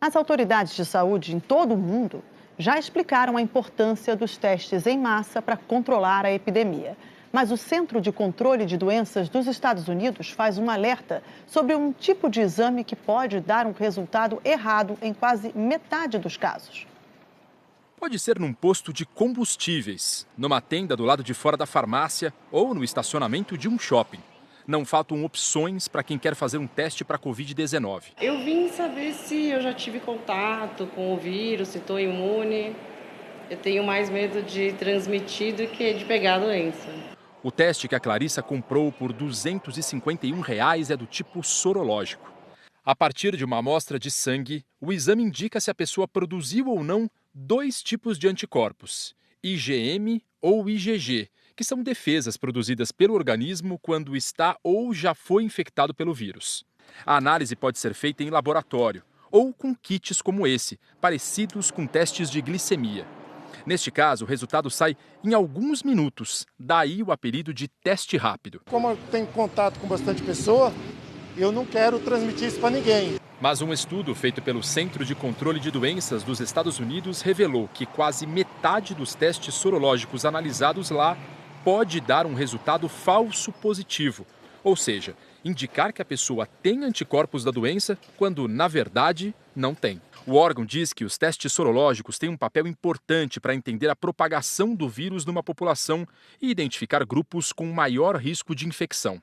As autoridades de saúde em todo o mundo já explicaram a importância dos testes em massa para controlar a epidemia. Mas o Centro de Controle de Doenças dos Estados Unidos faz um alerta sobre um tipo de exame que pode dar um resultado errado em quase metade dos casos. Pode ser num posto de combustíveis, numa tenda do lado de fora da farmácia ou no estacionamento de um shopping. Não faltam opções para quem quer fazer um teste para a Covid-19. Eu vim saber se eu já tive contato com o vírus, se estou imune. Eu tenho mais medo de transmitir do que de pegar a doença. O teste que a Clarissa comprou por R$ 251 é do tipo sorológico. A partir de uma amostra de sangue, o exame indica se a pessoa produziu ou não dois tipos de anticorpos, IgM ou IgG, que são defesas produzidas pelo organismo quando está ou já foi infectado pelo vírus. A análise pode ser feita em laboratório ou com kits como esse, parecidos com testes de glicemia. Neste caso, o resultado sai em alguns minutos, daí o apelido de teste rápido. Como eu tenho contato com bastante pessoa, eu não quero transmitir isso para ninguém. Mas um estudo feito pelo Centro de Controle de Doenças dos Estados Unidos revelou que quase metade dos testes sorológicos analisados lá pode dar um resultado falso positivo, ou seja, indicar que a pessoa tem anticorpos da doença quando, na verdade, não tem. O órgão diz que os testes sorológicos têm um papel importante para entender a propagação do vírus numa população e identificar grupos com maior risco de infecção.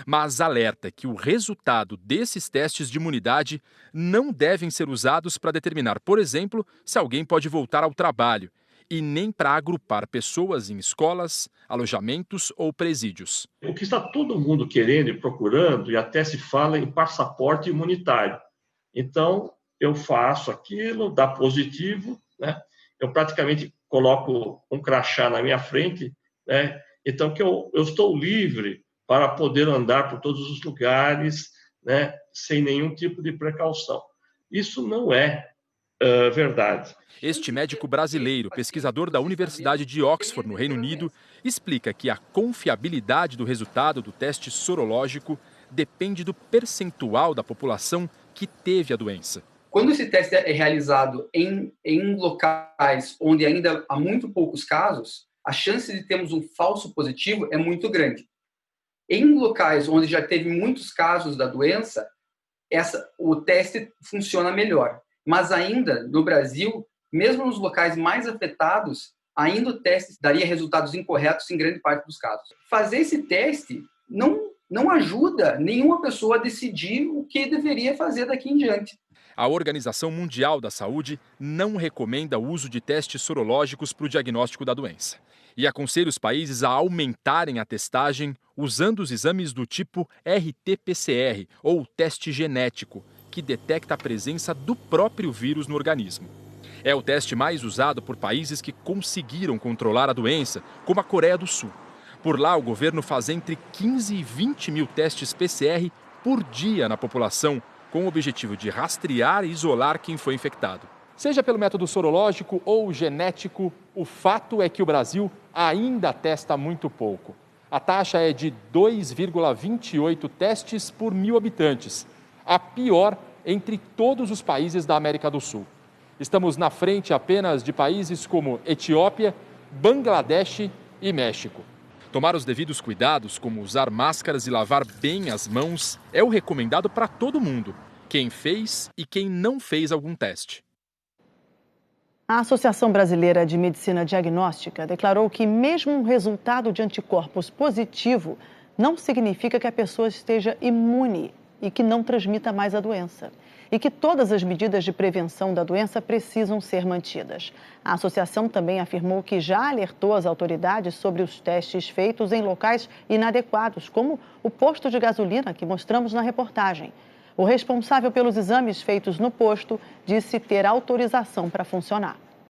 Mas alerta que o resultado desses testes de imunidade não devem ser usados para determinar, por exemplo, se alguém pode voltar ao trabalho, e nem para agrupar pessoas em escolas, alojamentos ou presídios. O que está todo mundo querendo e procurando, e até se fala em passaporte imunitário. Então, eu faço aquilo, dá positivo, né? Eu praticamente coloco um crachá na minha frente, né? Então, que eu estou livre para poder andar por todos os lugares, né? Sem nenhum tipo de precaução. Isso não é verdade. Este médico brasileiro, pesquisador da Universidade de Oxford, no Reino Unido, explica que a confiabilidade do resultado do teste sorológico depende do percentual da população que teve a doença. Quando esse teste é realizado em locais onde ainda há muito poucos casos, a chance de termos um falso positivo é muito grande. Em locais onde já teve muitos casos da doença, o teste funciona melhor. Mas ainda, no Brasil, mesmo nos locais mais afetados, ainda o teste daria resultados incorretos em grande parte dos casos. Fazer esse teste não ajuda nenhuma pessoa a decidir o que deveria fazer daqui em diante. A Organização Mundial da Saúde não recomenda o uso de testes sorológicos para o diagnóstico da doença e aconselha os países a aumentarem a testagem usando os exames do tipo RT-PCR, ou teste genético, que detecta a presença do próprio vírus no organismo. É o teste mais usado por países que conseguiram controlar a doença, como a Coreia do Sul. Por lá, o governo faz entre 15 e 20 mil testes PCR por dia na população, com o objetivo de rastrear e isolar quem foi infectado. Seja pelo método sorológico ou genético, o fato é que o Brasil ainda testa muito pouco. A taxa é de 2,28 testes por 1.000 habitantes, a pior entre todos os países da América do Sul. Estamos na frente apenas de países como Etiópia, Bangladesh e México. Tomar os devidos cuidados, como usar máscaras e lavar bem as mãos, é o recomendado para todo mundo, quem fez e quem não fez algum teste. A Associação Brasileira de Medicina Diagnóstica declarou que mesmo um resultado de anticorpos positivo não significa que a pessoa esteja imune e que não transmita mais a doença. E que todas as medidas de prevenção da doença precisam ser mantidas. A associação também afirmou que já alertou as autoridades sobre os testes feitos em locais inadequados, como o posto de gasolina que mostramos na reportagem. O responsável pelos exames feitos no posto disse ter autorização para funcionar.